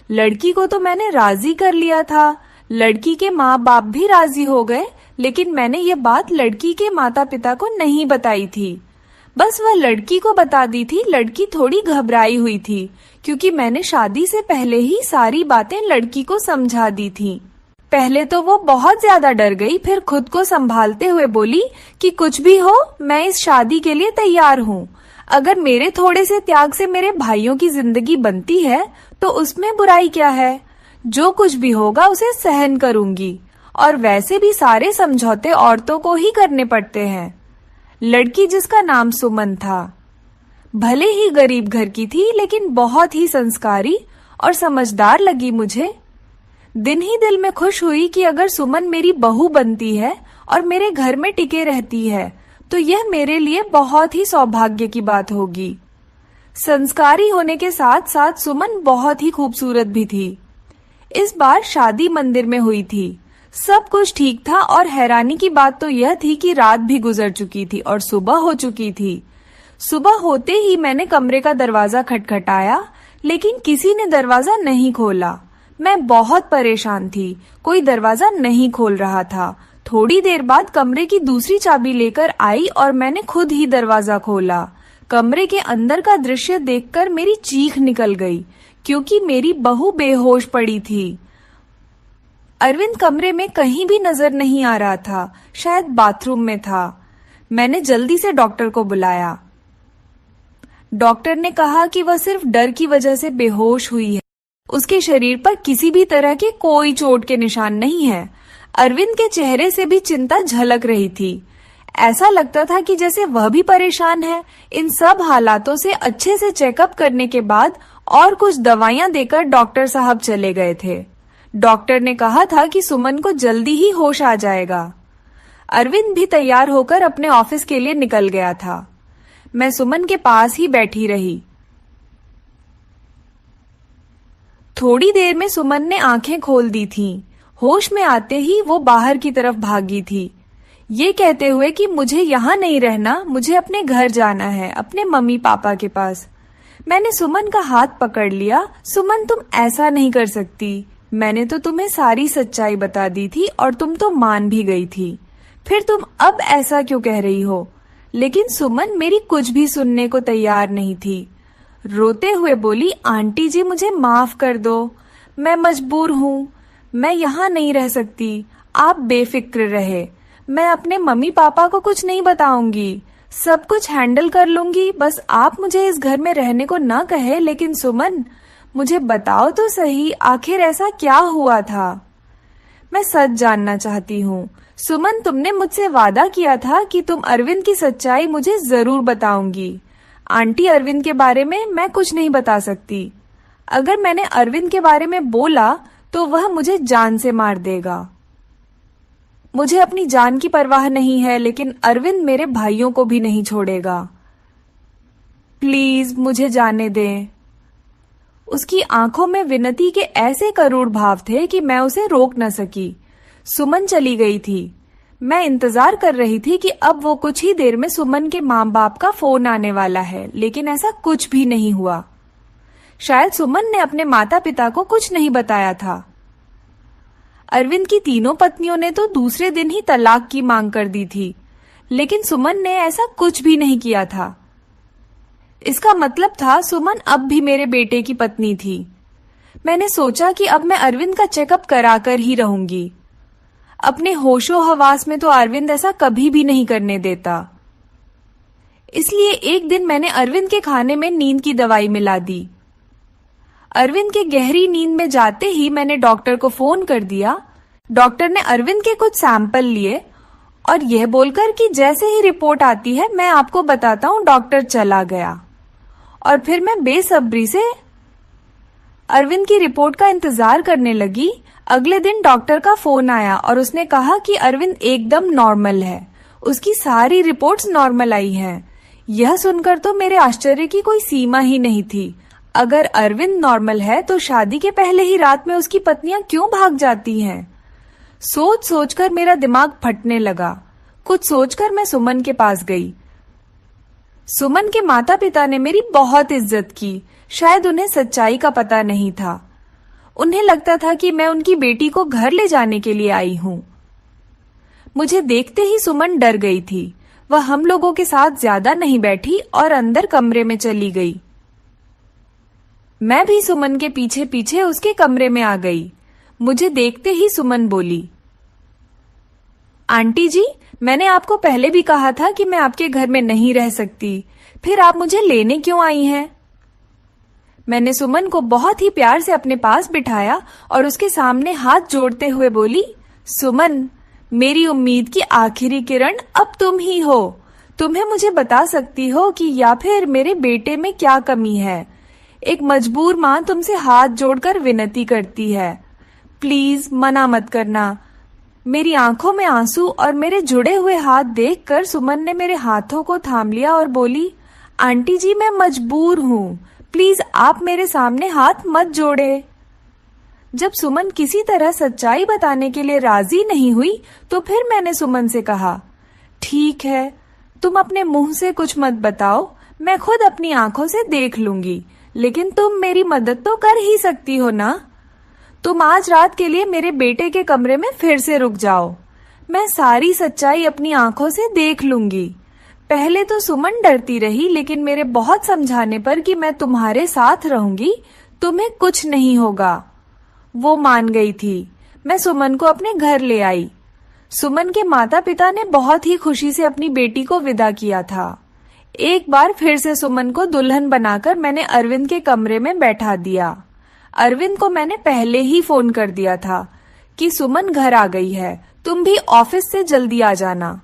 Speaker 1: लड़की को तो मैंने राजी कर लिया था, लड़की के माँ बाप भी राजी हो गए, लेकिन मैंने ये बात लड़की के माता पिता को नहीं बताई थी। बस वह लड़की को बता दी थी। लड़की थोड़ी घबराई हुई थी क्योंकि मैंने शादी से पहले ही सारी बातें लड़की को समझा दी थी। पहले तो वो बहुत ज्यादा डर गई, फिर खुद को संभालते हुए बोली कि कुछ भी हो, मैं इस शादी के लिए तैयार हूँ। अगर मेरे थोड़े से त्याग से मेरे भाइयों की जिंदगी बनती है तो उसमें बुराई क्या है? जो कुछ भी होगा उसे सहन करूंगी। और वैसे भी सारे समझौते औरतों को ही करने पड़ते हैं। लड़की, जिसका नाम सुमन था, भले ही गरीब घर की थी लेकिन बहुत ही संस्कारी और समझदार लगी मुझे। दिन ही दिल में खुश हुई कि अगर सुमन मेरी बहू बनती है और मेरे घर में टिके रहती है तो यह मेरे लिए बहुत ही सौभाग्य की बात होगी। संस्कारी होने के साथ साथ सुमन बहुत ही खूबसूरत भी थी। इस बार शादी मंदिर में हुई थी। सब कुछ ठीक था और हैरानी की बात तो यह थी कि रात भी गुजर चुकी थी और सुबह हो चुकी थी। सुबह होते ही मैंने कमरे का दरवाजा खटखटाया, लेकिन किसी ने दरवाजा नहीं खोला। मैं बहुत परेशान थी, कोई दरवाजा नहीं खोल रहा था। थोड़ी देर बाद कमरे की दूसरी चाबी लेकर आई और मैंने खुद ही दरवाजा खोला। कमरे के अंदर का दृश्य देखकर मेरी चीख निकल गई, क्योंकि मेरी बहू बेहोश पड़ी थी। अरविंद कमरे में कहीं भी नजर नहीं आ रहा था, शायद बाथरूम में था। मैंने जल्दी से डॉक्टर को बुलाया। डॉक्टर ने कहा कि वह सिर्फ डर की वजह से बेहोश हुई है। उसके शरीर पर किसी भी तरह के कोई चोट के निशान नहीं है। अरविंद के चेहरे से भी चिंता झलक रही थी। ऐसा लगता था कि जैसे वह भी परेशान है। इन सब हालातों से अच्छे से चेकअप करने के बाद और कुछ दवाइयां देकर डॉक्टर साहब चले गए थे। डॉक्टर ने कहा था कि सुमन को जल्दी ही होश आ जाएगा। अरविंद भी तैयार होकर अपने ऑफिस के लिए निकल गया था। मैं सुमन के पास ही बैठी रही। थोड़ी देर में सुमन ने आंखें खोल दी थीं। होश में आते ही वो बाहर की तरफ भागी थी, ये कहते हुए कि मुझे यहाँ नहीं रहना, मुझे अपने घर जाना है, अपने मम्मी पापा के पास। मैंने सुमन का हाथ पकड़ लिया। सुमन, तुम ऐसा नहीं कर सकती। मैंने तो तुम्हें सारी सच्चाई बता दी थी और तुम तो मान भी गई थी। फिर तुम अब ऐसा क्यों कह रही हो? लेकिन सुमन मेरी कुछ भी सुनने को तैयार नहीं थी। रोते हुए बोली, आंटी जी मुझे माफ कर दो, मैं मजबूर हूँ, मैं यहाँ नहीं रह सकती। आप बेफिक्र रहे, मैं अपने मम्मी पापा को कुछ नहीं बताऊंगी, सब कुछ हैंडल कर लूंगी। बस आप मुझे इस घर में रहने को ना कहे। लेकिन सुमन, मुझे बताओ तो सही, आखिर ऐसा क्या हुआ था? मैं सच जानना चाहती हूँ। सुमन, तुमने मुझसे वादा किया था कि तुम अरविंद की सच्चाई मुझे जरूर बताऊंगी। आंटी, अरविंद के बारे में मैं कुछ नहीं बता सकती। अगर मैंने अरविंद के बारे में बोला तो वह मुझे जान से मार देगा। मुझे अपनी जान की परवाह नहीं है, लेकिन अरविंद मेरे भाइयों को भी नहीं छोड़ेगा। प्लीज मुझे जाने दें। उसकी आंखों में विनती के ऐसे करूण भाव थे कि मैं उसे रोक न सकी। सुमन चली गई थी। मैं इंतजार कर रही थी कि अब वो कुछ ही देर में सुमन के माँ बाप का फोन आने वाला है, लेकिन ऐसा कुछ भी नहीं हुआ। शायद सुमन ने अपने माता पिता को कुछ नहीं बताया था। अरविंद की तीनों पत्नियों ने तो दूसरे दिन ही तलाक की मांग कर दी थी, लेकिन सुमन ने ऐसा कुछ भी नहीं किया था। इसका मतलब था सुमन अब भी मेरे बेटे की पत्नी थी। मैंने सोचा कि अब मैं अरविंद का चेकअप कराकर ही रहूंगी। अपने होशो हवास में तो अरविंद ऐसा कभी भी नहीं करने देता। इसलिए एक दिन मैंने अरविंद के खाने में नींद की दवाई मिला दी। अरविंद के गहरी नींद में जाते ही मैंने डॉक्टर को फोन कर दिया। डॉक्टर ने अरविंद के कुछ सैंपल लिए और यह बोलकर कि जैसे ही रिपोर्ट आती है मैं आपको बताता हूँ, डॉक्टर चला गया। और फिर मैं बेसब्री से अरविंद की रिपोर्ट का इंतजार करने लगी। अगले दिन डॉक्टर का फोन आया और उसने कहा कि अरविंद एकदम नॉर्मल है, उसकी सारी रिपोर्ट्स नॉर्मल आई हैं। यह सुनकर तो मेरे आश्चर्य की कोई सीमा ही नहीं थी। अगर अरविंद नॉर्मल है तो शादी के पहले ही रात में उसकी पत्नियां क्यों भाग जाती हैं? सोच सोचकर मेरा दिमाग फटने लगा। कुछ सोचकर मैं सुमन के पास गई। सुमन के माता पिता ने मेरी बहुत इज्जत की। शायद उन्हें सच्चाई का पता नहीं था। उन्हें लगता था कि मैं उनकी बेटी को घर ले जाने के लिए आई हूँ। मुझे देखते ही सुमन डर गई थी। वह हम लोगों के साथ ज्यादा नहीं बैठी और अंदर कमरे में चली गई। मैं भी सुमन के पीछे पीछे उसके कमरे में आ गई। मुझे देखते ही सुमन बोली, आंटी जी, मैंने आपको पहले भी कहा था कि मैं आपके घर में नहीं रह सकती, फिर आप मुझे लेने क्यों आई हैं? मैंने सुमन को बहुत ही प्यार से अपने पास बिठाया और उसके सामने हाथ जोड़ते हुए बोली, सुमन, मेरी उम्मीद की आखिरी किरण अब तुम ही हो। तुम्हें मुझे बता सकती हो कि या फिर मेरे बेटे में क्या कमी है। एक मजबूर माँ तुमसे हाथ जोड़कर विनती करती है, प्लीज मना मत करना। मेरी आंखों में आंसू और मेरे जुड़े हुए हाथ देखकर सुमन ने मेरे हाथों को थाम लिया और बोली, आंटी जी मैं मजबूर हूँ, प्लीज आप मेरे सामने हाथ मत जोड़े। जब सुमन किसी तरह सच्चाई बताने के लिए राजी नहीं हुई तो फिर मैंने सुमन से कहा, ठीक है, तुम अपने मुंह से कुछ मत बताओ, मैं खुद अपनी आंखों से देख लूंगी, लेकिन तुम मेरी मदद तो कर ही सकती हो ना। तुम आज रात के लिए मेरे बेटे के कमरे में फिर से रुक जाओ, मैं सारी सच्चाई अपनी आंखों से देख लूंगी। पहले तो सुमन डरती रही, लेकिन मेरे बहुत समझाने पर कि मैं तुम्हारे साथ रहूंगी, तुम्हें कुछ नहीं होगा, वो मान गई थी। मैं सुमन को अपने घर ले आई। सुमन के माता पिता ने बहुत ही खुशी से अपनी बेटी को विदा किया था। एक बार फिर से सुमन को दुल्हन बनाकर मैंने अरविंद के कमरे में बैठा दिया। अरविंद को मैंने पहले ही फोन कर दिया था कि सुमन घर आ गई है, तुम भी ऑफिस से जल्दी आ जाना।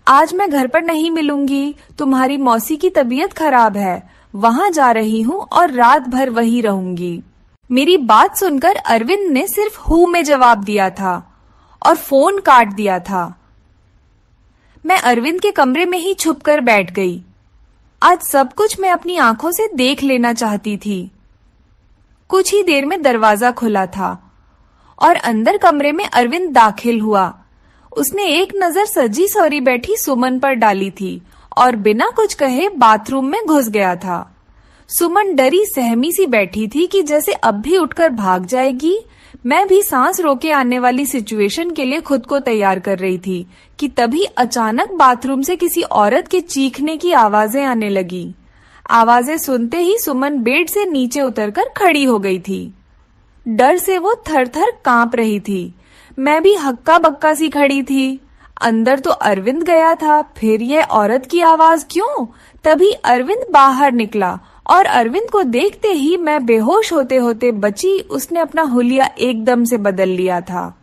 Speaker 1: आज मैं घर पर नहीं मिलूंगी, तुम्हारी मौसी की तबीयत खराब है, वहां जा रही हूँ और रात भर वहीं रहूंगी। मेरी बात सुनकर अरविंद ने सिर्फ हू में जवाब दिया था और फोन काट दिया था। मैं अरविंद के कमरे में ही छुपकर बैठ गई। आज सब कुछ मैं अपनी आंखों से देख लेना चाहती थी। कुछ ही देर में दरवाजा खुला था और अंदर कमरे में अरविंद दाखिल हुआ। उसने एक नजर सजी सवरी बैठी सुमन पर डाली थी और बिना कुछ कहे बाथरूम में घुस गया था। सुमन डरी सहमी सी बैठी थी कि जैसे अब भी उठकर भाग जाएगी। मैं भी सांस रोके आने वाली सिचुएशन के लिए खुद को तैयार कर रही थी कि तभी अचानक बाथरूम से किसी औरत के चीखने की आवाजें आने लगी। आवाजें सुनते ही सुमन बेड से नीचे उतरकर खड़ी हो गई थी। डर से वो थर-थर कांप रही थी। मैं भी हक्का बक्का सी खड़ी थी। अंदर तो अरविंद गया था, फिर ये औरत की आवाज क्यों? तभी अरविंद बाहर निकला और अरविंद को देखते ही मैं बेहोश होते होते बची। उसने अपना हुलिया एकदम से बदल लिया था।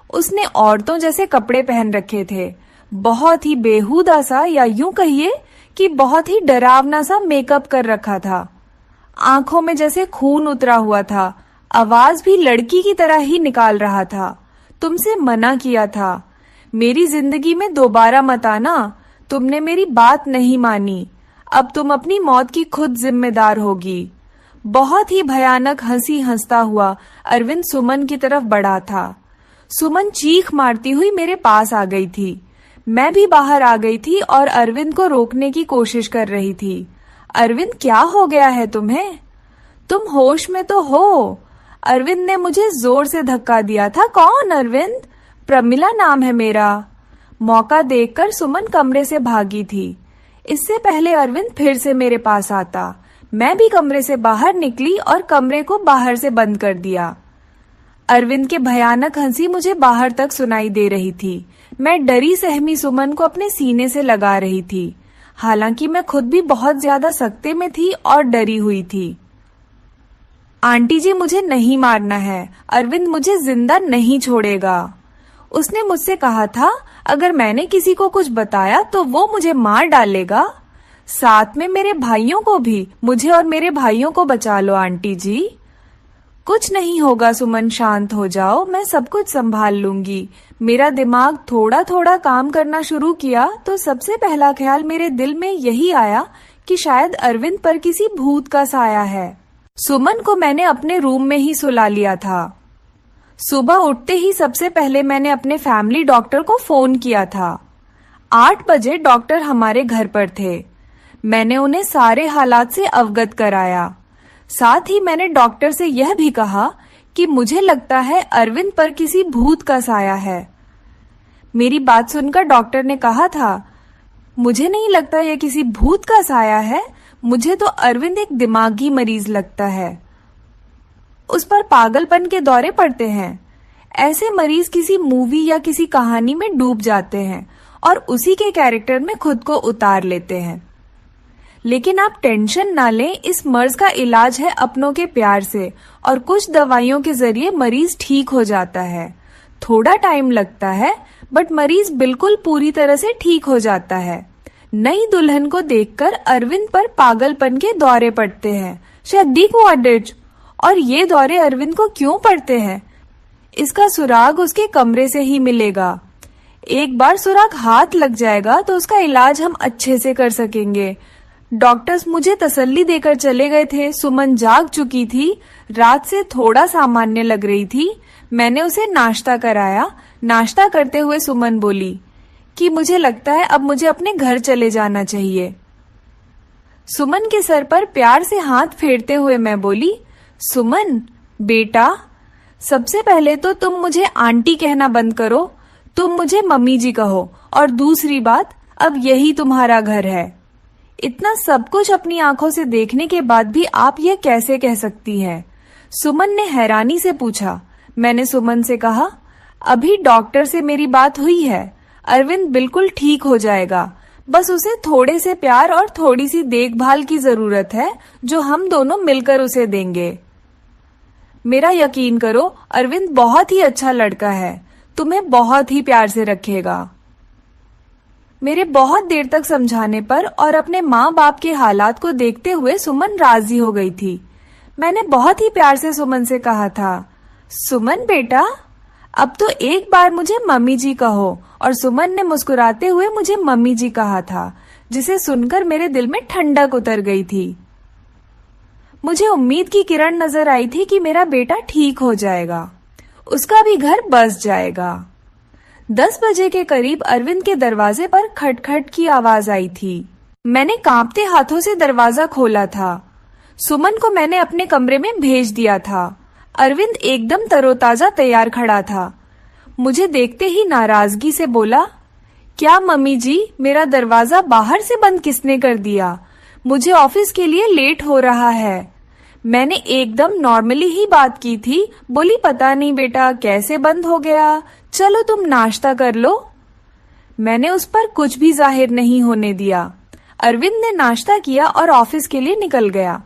Speaker 1: उसने औरतों जैसे कपड़े पहन रखे थे, बहुत ही बेहुदा सा, या यूं कहिए कि बहुत ही डरावना सा मेकअप कर रखा था। आंखों में जैसे खून उतरा हुआ था। आवाज भी लड़की की तरह ही निकाल रहा था। तुमसे मना किया था, मेरी जिंदगी में दोबारा मत आना। तुमने मेरी बात नहीं मानी, अब तुम अपनी मौत की खुद जिम्मेदार होगी। बहुत ही भयानक हंसी हंसता हुआ अरविंद सुमन की तरफ बढ़ा था। सुमन चीख मारती हुई मेरे पास आ गई थी। मैं भी बाहर आ गई थी और अरविंद को रोकने की कोशिश कर रही थी। अरविंद, क्या हो गया है तुम्हें? तुम होश में तो हो? अरविंद ने मुझे जोर से धक्का दिया था। कौन अरविंद? प्रमिला नाम है मेरा। मौका देखकर सुमन कमरे से भागी थी। इससे पहले अरविंद फिर से मेरे पास आता। मैं भी कमरे से बाहर निकली और कमरे को बाहर से बंद कर दिया। अरविंद के भयानक हंसी मुझे बाहर तक सुनाई दे रही थी। मैं डरी सहमी सुमन को अपने सीने से लगा रही थी। हालांकि मैं खुद भी बहुत ज्यादा सकते में थी और डरी हुई थी। आंटी जी, मुझे नहीं मारना है, अरविंद मुझे जिंदा नहीं छोड़ेगा। उसने मुझसे कहा था अगर मैंने किसी को कुछ बताया तो वो मुझे मार डालेगा, साथ में मेरे भाइयों को भी। मुझे और मेरे भाइयों को बचा लो आंटी जी। कुछ नहीं होगा सुमन, शांत हो जाओ, मैं सब कुछ संभाल लूंगी। मेरा दिमाग थोड़ा थोड़ा काम करना शुरू किया तो सबसे पहला ख्याल मेरे दिल में यही आया कि शायद अरविंद पर किसी भूत का साया है। सुमन को मैंने अपने रूम में ही सुला लिया था। सुबह उठते ही सबसे पहले मैंने अपने फैमिली डॉक्टर को फोन किया था। 8 बजे डॉक्टर हमारे घर पर थे। मैंने उन्हें सारे हालात से अवगत कराया। साथ ही मैंने डॉक्टर से यह भी कहा कि मुझे लगता है अरविंद पर किसी भूत का साया है। मेरी बात सुनकर डॉक्टर ने कहा था, मुझे नहीं लगता यह किसी भूत का साया है, मुझे तो अरविंद एक दिमागी मरीज लगता है। उस पर पागलपन के दौरे पड़ते हैं। ऐसे मरीज किसी मूवी या किसी कहानी में डूब जाते हैं और उसी के कैरेक्टर में खुद को उतार लेते हैं। लेकिन आप टेंशन ना लें, इस मर्ज का इलाज है अपनों के प्यार से और कुछ दवाइयों के जरिए मरीज ठीक हो जाता है। थोड़ा टाइम लगता है बट मरीज बिल्कुल पूरी तरह से ठीक हो जाता है। नई दुल्हन को देखकर अरविंद पर पागलपन के दौरे पड़ते हैं। और ये दौरे अरविंद को क्यों पड़ते हैं? इसका सुराग उसके कमरे से ही मिलेगा। एक बार सुराग हाथ लग जाएगा तो उसका इलाज हम अच्छे से कर सकेंगे। डॉक्टर्स मुझे तसल्ली देकर चले गए थे। सुमन जाग चुकी थी, रात से थोड़ा सामान्य लग रही थी। मैंने उसे नाश्ता कराया। नाश्ता करते हुए सुमन बोली कि मुझे लगता है अब मुझे अपने घर चले जाना चाहिए। सुमन के सर पर प्यार से हाथ फेरते हुए मैं बोली, सुमन बेटा, सबसे पहले तो तुम मुझे आंटी कहना बंद करो, तुम मुझे मम्मी जी कहो। और दूसरी बात, अब यही तुम्हारा घर है। इतना सब कुछ अपनी आंखों से देखने के बाद भी आप ये कैसे कह सकती है? सुमन ने हैरानी से पूछा। मैंने सुमन से कहा, अभी डॉक्टर से मेरी बात हुई है, अरविंद बिल्कुल ठीक हो जाएगा, बस उसे थोड़े से प्यार और थोड़ी सी देखभाल की जरूरत है जो हम दोनों मिलकर उसे देंगे। मेरा यकीन करो, अरविंद बहुत ही अच्छा लड़का है, तुम्हें बहुत ही प्यार से रखेगा। मेरे बहुत देर तक समझाने पर और अपने माँ बाप के हालात को देखते हुए सुमन राजी हो गई थी। मैंने बहुत ही प्यार से सुमन से कहा था, सुमन बेटा, अब तो एक बार मुझे मम्मी जी कहो। और सुमन ने मुस्कुराते हुए मुझे मम्मी जी कहा था, जिसे सुनकर मेरे दिल में ठंडक उतर गई थी। मुझे उम्मीद की किरण नजर आई थी कि मेरा बेटा ठीक हो जाएगा, उसका भी घर बस जाएगा। 10 बजे के करीब अरविंद के दरवाजे पर खटखट की आवाज आई थी। मैंने कांपते हाथों से दरवाजा खोला था। सुमन को मैंने अपने कमरे में भेज दिया था। अरविंद एकदम तरोताजा तैयार खड़ा था। मुझे देखते ही नाराजगी से बोला, क्या मम्मी जी, मेरा दरवाजा बाहर से बंद किसने कर दिया? मुझे ऑफिस के लिए लेट हो रहा है। मैंने एकदम नॉर्मली ही बात की थी। बोली, पता नहीं बेटा कैसे बंद हो गया, चलो तुम नाश्ता कर लो। मैंने उस पर कुछ भी जाहिर नहीं होने दिया। अरविंद ने नाश्ता किया और ऑफिस के लिए निकल गया।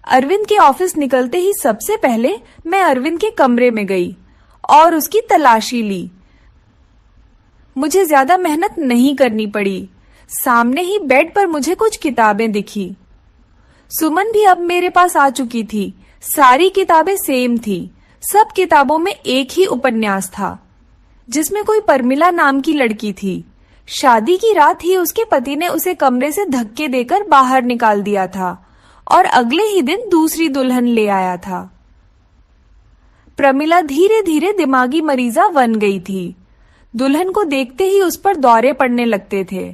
Speaker 1: अरविंद के ऑफिस निकलते ही सबसे पहले मैं अरविंद के कमरे में गई और उसकी तलाशी ली। मुझे ज्यादा मेहनत नहीं करनी पड़ी। सामने ही बेड पर मुझे कुछ किताबें दिखी। सुमन भी अब मेरे पास आ चुकी थी। सारी किताबें सेम थी। सब किताबों में एक ही उपन्यास था, जिसमें कोई परमिला नाम की लड़की थी। शादी की रात ही उसके पति ने उसे कमरे से धक्के देकर बाहर निकाल दिया था और अगले ही दिन दूसरी दुल्हन ले आया था। प्रमिला धीरे धीरे दिमागी मरीजा बन गई थी। दुल्हन को देखते ही उस पर दौरे पड़ने लगते थे।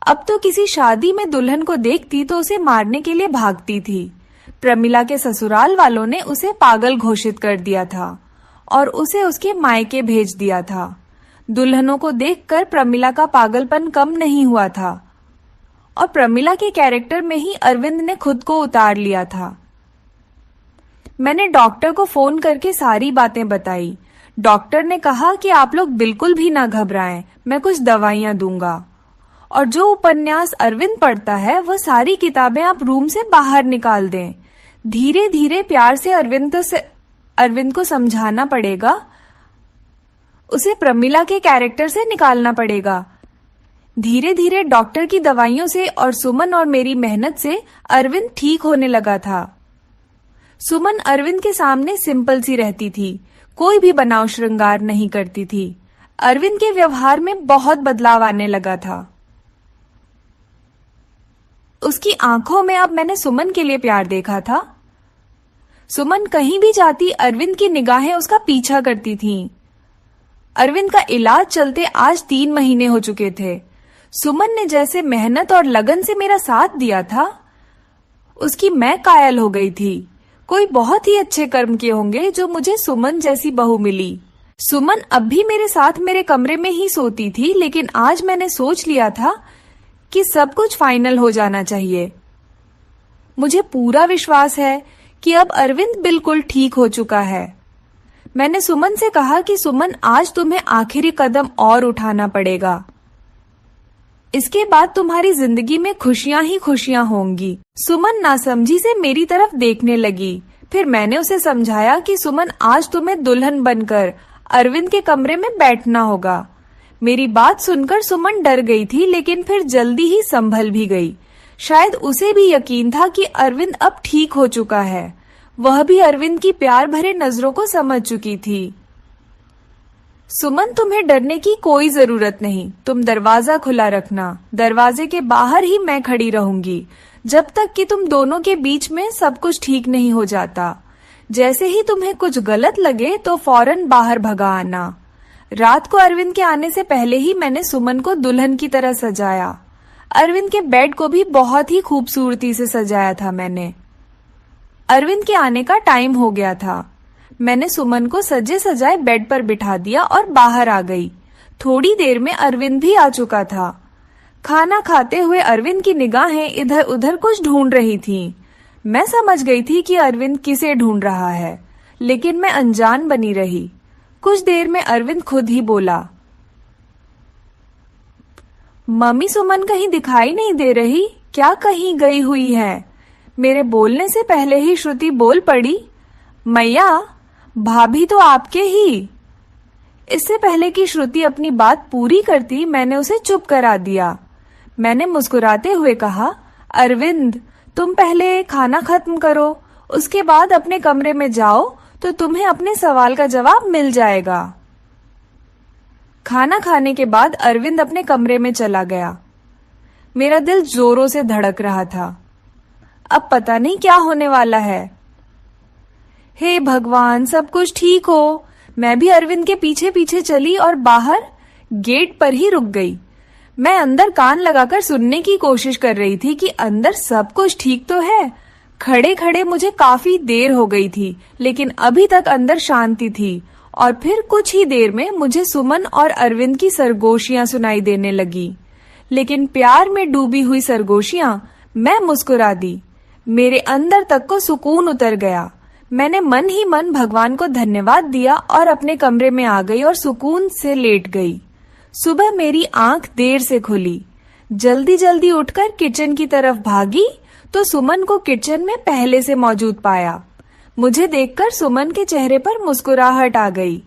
Speaker 1: अब तो किसी शादी में दुल्हन को देखती तो उसे मारने के लिए भागती थी। प्रमिला के ससुराल वालों ने उसे पागल घोषित कर दिया था और उसे उसके मायके भेज दिया था। दुल्हनों को देखकर प्रमिला का पागलपन कम नहीं हुआ था और प्रमिला के कैरेक्टर में ही अरविंद ने खुद को उतार लिया था। मैंने डॉक्टर को फोन करके सारी बातें बताई। डॉक्टर ने कहा कि आप लोग बिल्कुल भी ना घबराएं, मैं कुछ दवाइयां दूंगा और जो उपन्यास अरविंद पढ़ता है वह सारी किताबें आप रूम से बाहर निकाल दें। धीरे धीरे प्यार से अरविंद को समझाना पड़ेगा, उसे प्रमिला के कैरेक्टर से निकालना पड़ेगा। धीरे धीरे डॉक्टर की दवाइयों से और सुमन और मेरी मेहनत से अरविंद ठीक होने लगा था। सुमन अरविंद के सामने सिंपल सी रहती थी, कोई भी बनाव श्रृंगार नहीं करती थी। अरविंद के व्यवहार में बहुत बदलाव आने लगा था। उसकी आंखों में अब मैंने सुमन के लिए प्यार देखा था। सुमन कहीं भी जाती अरविंद की निगाहें उसका पीछा करती थीं। अरविंद का इलाज चलते आज 3 महीने हो चुके थे। सुमन ने जैसे मेहनत और लगन से मेरा साथ दिया था, उसकी मैं कायल हो गई थी। कोई बहुत ही अच्छे कर्म किए होंगे जो मुझे सुमन जैसी बहू मिली। सुमन अब भी मेरे साथ मेरे कमरे में ही सोती थी, लेकिन आज मैंने सोच लिया था कि सब कुछ फाइनल हो जाना चाहिए। मुझे पूरा विश्वास है कि अब अरविंद बिल्कुल ठीक हो चुका है। मैंने सुमन से कहा कि सुमन, आज तुम्हें आखिरी कदम और उठाना पड़ेगा। इसके बाद तुम्हारी जिंदगी में खुशियां ही खुशियां होंगी। सुमन नासमझी से मेरी तरफ देखने लगी। फिर मैंने उसे समझाया कि सुमन, आज तुम्हें दुल्हन बनकर अरविंद के कमरे में बैठना होगा। मेरी बात सुनकर सुमन डर गई थी, लेकिन फिर जल्दी ही संभल भी गई। शायद उसे भी यकीन था कि अरविंद अब ठीक हो चुका है। वह भी अरविंद की प्यार भरे नजरों को समझ चुकी थी। सुमन, तुम्हें डरने की कोई जरूरत नहीं। तुम दरवाजा खुला रखना। दरवाजे के बाहर ही मैं खड़ी रहूंगी जब तक कि तुम दोनों के बीच में सब कुछ ठीक नहीं हो जाता। जैसे ही तुम्हें कुछ गलत लगे तो फौरन बाहर भगा आना। रात को अरविंद के आने से पहले ही मैंने सुमन को दुल्हन की तरह सजाया। अरविंद के बेड को भी बहुत ही खूबसूरती से सजाया था मैंने। अरविंद के आने का टाइम हो गया था। मैंने सुमन को सजे सजाए बेड पर बिठा दिया और बाहर आ गई। थोड़ी देर में अरविंद भी आ चुका था। खाना खाते हुए अरविंद की निगाहें इधर उधर कुछ ढूंढ रही थीं। मैं समझ गई थी कि अरविंद किसे ढूंढ रहा है, लेकिन मैं अनजान बनी रही। कुछ देर में अरविंद खुद ही बोला, मम्मी, सुमन कहीं दिखाई नहीं दे रही, क्या कहीं गई हुई है? मेरे बोलने से पहले ही श्रुति बोल पड़ी, मैया, भाभी तो आपके ही। इससे पहले कि श्रुति अपनी बात पूरी करती, मैंने उसे चुप करा दिया। मैंने मुस्कुराते हुए कहा, अरविंद, तुम पहले खाना खत्म करो, उसके बाद अपने कमरे में जाओ तो तुम्हें अपने सवाल का जवाब मिल जाएगा। खाना खाने के बाद अरविंद अपने कमरे में चला गया। मेरा दिल जोरों से धड़क रहा था। अब पता नहीं क्या होने वाला है। हे भगवान, सब कुछ ठीक हो। मैं भी अरविंद के पीछे पीछे चली और बाहर गेट पर ही रुक गई। मैं अंदर कान लगाकर सुनने की कोशिश कर रही थी कि अंदर सब कुछ ठीक तो है। खड़े खड़े मुझे काफी देर हो गई थी, लेकिन अभी तक अंदर शांति थी। और फिर कुछ ही देर में मुझे सुमन और अरविंद की सरगोशियां सुनाई देने लगी, लेकिन प्यार में डूबी हुई सरगोशियां। मैं मुस्कुरा दी। मेरे अंदर तक को सुकून उतर गया। मैंने मन ही मन भगवान को धन्यवाद दिया और अपने कमरे में आ गई और सुकून से लेट गई। सुबह मेरी आंख देर से खुली। जल्दी जल्दी उठकर किचन की तरफ भागी तो सुमन को किचन में पहले से मौजूद पाया। मुझे देखकर सुमन के चेहरे पर मुस्कुराहट आ गई।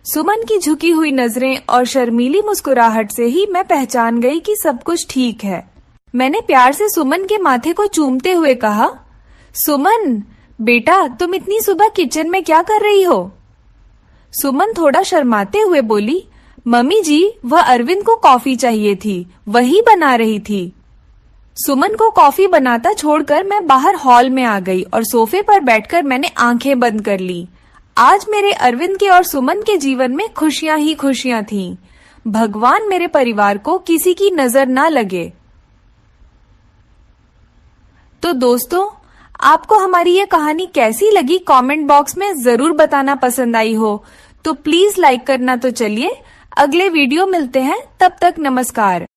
Speaker 1: सुमन की झुकी हुई नजरें और शर्मीली मुस्कुराहट से ही मैं पहचान गई कि सब कुछ ठीक है। मैंने प्यार से सुमन के माथे को चूमते हुए कहा, सुमन बेटा, तुम इतनी सुबह किचन में क्या कर रही हो? सुमन थोड़ा शर्माते हुए बोली, मम्मी जी, वह अरविंद को कॉफी चाहिए थी, वही बना रही थी। सुमन को कॉफी बनाता छोड़कर मैं बाहर हॉल में आ गई और सोफे पर बैठकर मैंने आंखें बंद कर ली। आज मेरे अरविंद के और सुमन के जीवन में खुशियां ही खुशियां थीं। भगवान मेरे परिवार को किसी की नजर ना लगे। तो दोस्तों, आपको हमारी ये कहानी कैसी लगी कमेंट बॉक्स में जरूर बताना। पसंद आई हो तो प्लीज लाइक करना। तो चलिए अगले वीडियो मिलते हैं, तब तक नमस्कार।